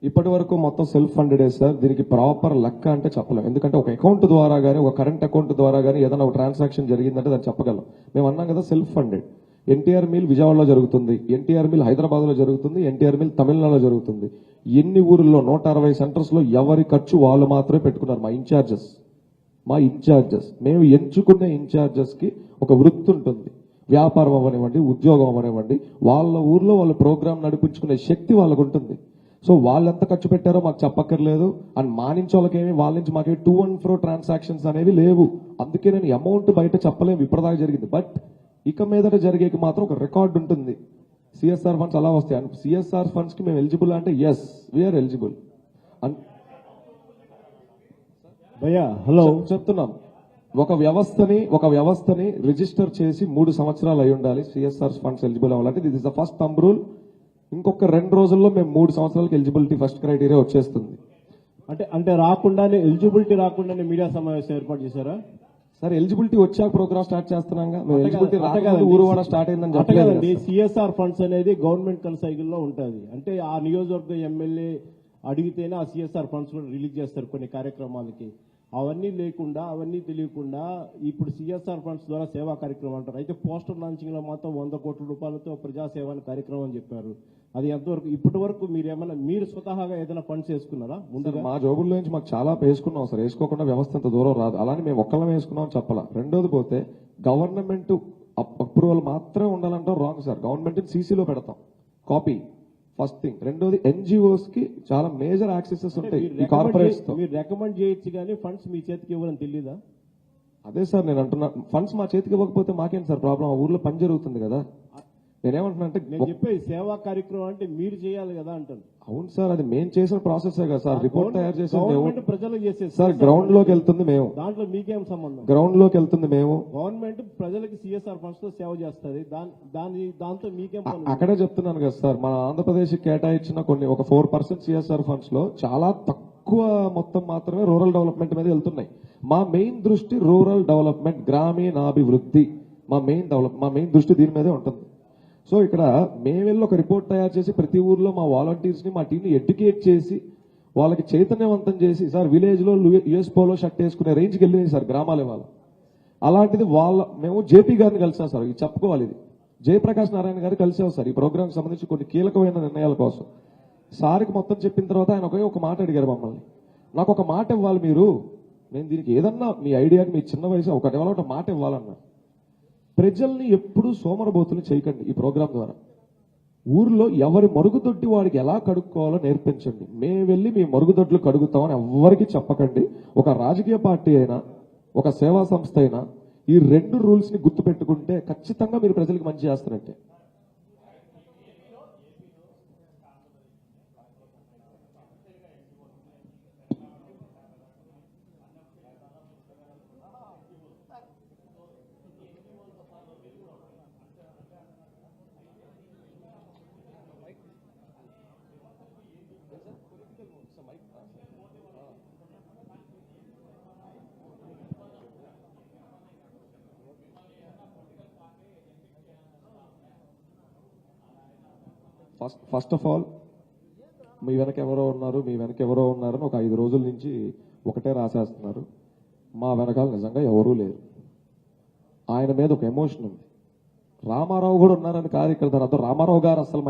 ఇప్పటి వరకు మొత్తం సెల్ఫ్ ఫండెడే సార్. దీనికి ప్రాపర్ లెక్క అంటే చెప్పలేం. ఎందుకంటే ఒక అకౌంట్ ద్వారా కానీ ఒక కరెంట్ అకౌంట్ ద్వారా కానీ ఏదైనా ఒక ట్రాన్సాక్షన్ జరిగిందంటే దాన్ని చెప్పగలం. మేము అన్నాం కదా సెల్ఫ్ ఫండెడ్. ఎన్టీఆర్ మిల్ విజయవాడలో జరుగుతుంది, ఎన్టీఆర్ మిల్ హైదరాబాద్ లో జరుగుతుంది, ఎన్టీఆర్ మిల్ తమిళనాడులో జరుగుతుంది. ఎన్ని ఊర్లలో 160 సెంటర్స్ లో ఎవరి ఖర్చు వాళ్ళు మాత్రమే పెట్టుకున్నారు. మా ఇన్ఛార్జెస్ మేము ఎంచుకునే ఇన్ఛార్జెస్ కి ఒక వృత్తి ఉంటుంది. వ్యాపారం అవ్వనివ్వండి, ఉద్యోగం అవ్వనివ్వండి, వాళ్ళ ఊర్లో వాళ్ళ ప్రోగ్రామ్ నడిపించుకునే శక్తి వాళ్ళకు ఉంటుంది. సో వాళ్ళు ఎంత ఖర్చు పెట్టారో మాకు చెప్పక్కర్లేదు. అండ్ మా నుంచి వాళ్ళకేమి, వాళ్ళ నుంచి మాకేమి టూ అండ్ ఫ్రో ట్రాన్సాక్షన్స్ అనేవి లేవు. అందుకే నేను అమౌంట్ బయట చెప్పలేము ఇప్పటిదాకా జరిగింది. బట్ ఇక మీదట జరిగేకి మాత్రం ఒక రికార్డు ఉంటుంది. సిఎస్ఆర్ ఫండ్స్ అలా వస్తాయి. అండ్ సిఎస్ఆర్ ఫండ్స్ కి మేము ఎలిజిబుల్ అంటే ఎస్ వీఆర్ ఎలిజిబుల్. భయ్యా హలో చెప్తున్నాం. ఒక వ్యవస్థని రిజిస్టర్ చేసి 3 సంవత్సరాలు అయి ఉండాలి సిఎస్ఆర్ ఫండ్స్ ఎలిజిబుల్ అవ్వాలంటే. This is the first thumb rule. ఇంకొక 2 రోజుల్లో మేము 3 సంవత్సరాలకి ఎలిజిబిలిటీ ఫస్ట్ క్రైటీరియా వచ్చేస్తుంది. అంటే రాకుండానే ఎలిజిబిలిటీ రాకుండానే మీడియా సమావేశం ఏర్పాటు చేశారా సార్? ఎలిజిబిలిటీ వచ్చాక ప్రోగ్రామ్ స్టార్ట్ చేస్తున్నాగా. ఎలిజిబిలిటీ రాగానే ఊరువాడ స్టార్ట్ అయిందని చెప్పలేదండి. సిఎస్ఆర్ ఫండ్స్ అనేది గవర్నమెంట్ కన్సైకిల్లో ఉంటుంది. అంటే ఆ నియోజకవర్గ ఎమ్మెల్యే అడిగితేనే ఆ సిఎస్ఆర్ ఫండ్స్ కూడా రిలీజ్ చేస్తారు కొన్ని కార్యక్రమాలకి. అవన్నీ లేకుండా, అవన్నీ తెలియకుండా ఇప్పుడు సిఎస్ఆర్ ఫండ్స్ ద్వారా సేవా కార్యక్రమం అంటారు. అయితే పోస్టర్ లాంచింగ్ లో మాత్రం 100 కోట్ల రూపాయలతో ప్రజాసేవ అని కార్యక్రమం అని చెప్పారు. అది ఎంతవరకు ఇప్పటి వరకు మీరు స్వతహాగా ఏదైనా ఫండ్స్ వేసుకున్నారా? ముందుగా మా జోబుల్లో నుంచి మాకు చాలా వేసుకున్నాం సార్. వేసుకోకుండా వ్యవస్థ అంత దూరం రాదు. అలానే మేము ఒక్కళ్ళం వేసుకున్నాం చెప్పాలా. రెండోది పోతే గవర్నమెంట్ అప్రూవల్ మాత్రమే ఉండాలంటాం రాంగ్ సార్. గవర్నమెంట్ సీసీలో పెడతాం కాపీ ఫస్ట్ థింగ్. రెండోది ఎన్జిఓస్ కి చాలా మేజర్ యాక్సెసెస్ ఉంటాయి ఈ కార్పొరేట్స్ తో. మీరు రికమెండ్ చేయొచ్చు కానీ ఫండ్స్ మీ చేతికి ఇవ్వాలని తెలీదా? అదే సార్ నేను అంటున్నా. ఫండ్స్ మా చేతికి ఇవ్వకపోతే మాకేంటి సార్ ప్రాబ్లం? ఆ ఊర్లో పని జరుగుతుంది కదా. నేనేమంటున్నా అంటే నేను చెప్పేది సేవా కార్యక్రమం అంటే మీరు చేయాలి కదా అంటాను. అవును సార్, అది మేము చేసిన ప్రాసెస్ కదా సార్. రిపోర్ట్ తయారు చేసి ప్రజలకు చేసేది సార్. గ్రౌండ్ లోకి వెళ్తుంది మేము. దాంట్లో మీకేం సంబంధం? గ్రౌండ్ లోకి వెళ్తుంది మేము. గవర్నమెంట్ ప్రజలకు సిఎస్ఆర్ ఫండ్స్ తో సేవ చేస్తుంది. దాంతో మీకేం? అక్కడే చెప్తున్నాను కదా సార్. మన ఆంధ్రప్రదేశ్ కేటాయించిన ఒక 4% సిఎస్ఆర్ ఫండ్స్ లో చాలా తక్కువ మొత్తం మాత్రమే రూరల్ డెవలప్మెంట్ మీద వెళ్తున్నాయి. మా మెయిన్ దృష్టి రూరల్ డెవలప్మెంట్, గ్రామీణాభివృద్ధి. మా మెయిన్ దృష్టి దీని మీదే ఉంటుంది. సో ఇక్కడ మేము వెళ్ళి ఒక రిపోర్ట్ తయారు చేసి ప్రతి ఊర్లో మా వాలంటీర్స్ ని, మా టీంని ఎడ్యుకేట్ చేసి వాళ్ళకి చైతన్యవంతం చేసి సార్ విలేజ్ లో యుఎస్ పోలో షర్ట్ వేసుకునే రేంజ్కి వెళ్ళింది సార్ గ్రామాల వాళ్ళు. అలాంటిది మేము జేపీ గారిని కలిసాం సార్. ఇది చెప్పుకోవాలి. ఇది జయప్రకాష్ నారాయణ గారు కలిసాం సార్ ఈ ప్రోగ్రామ్ సంబంధించి కొన్ని కీలకమైన నిర్ణయాల కోసం. సార్కి మొత్తం చెప్పిన తర్వాత ఆయన ఒక మాట అడిగారు మమ్మల్ని. నాకు ఒక మాట ఇవ్వాలి మీరు. నేను దీనికి ఏదన్నా మీ ఐడియాకి మీ చిన్న వయసు ఒక మాట ఇవ్వాలన్నారు. ప్రజల్ని ఎప్పుడూ సోమరబోతులు చేయకండి. ఈ ప్రోగ్రాం ద్వారా ఊర్లో ఎవరి మరుగుదొడ్డి వాడికి ఎలా కడుక్కోవాలో నేర్పించండి. మేము వెళ్ళి మీ మరుగుదొడ్లు కడుగుతామని ఎవ్వరికి చెప్పకండి. ఒక రాజకీయ పార్టీ అయినా, ఒక సేవా సంస్థ అయినా ఈ 2 రూల్స్ ని గుర్తు పెట్టుకుంటే ఖచ్చితంగా మీరు ప్రజలకు మంచి చేస్తున్నట్టే. ఫస్ట్ ఆఫ్ ఆల్ మీ వెనక ఎవరో ఉన్నారని ఒక 5 రోజుల నుంచి ఒకటే రాసేస్తున్నారు. మా వెనకాల నిజంగా ఎవరూ లేరు. ఆయన మీద ఒక ఎమోషన్ ఉంది. రామారావు కూడా ఉన్నారని కాదు ఇక్కడ. దాని అర్థం రామారావు గారు అసలు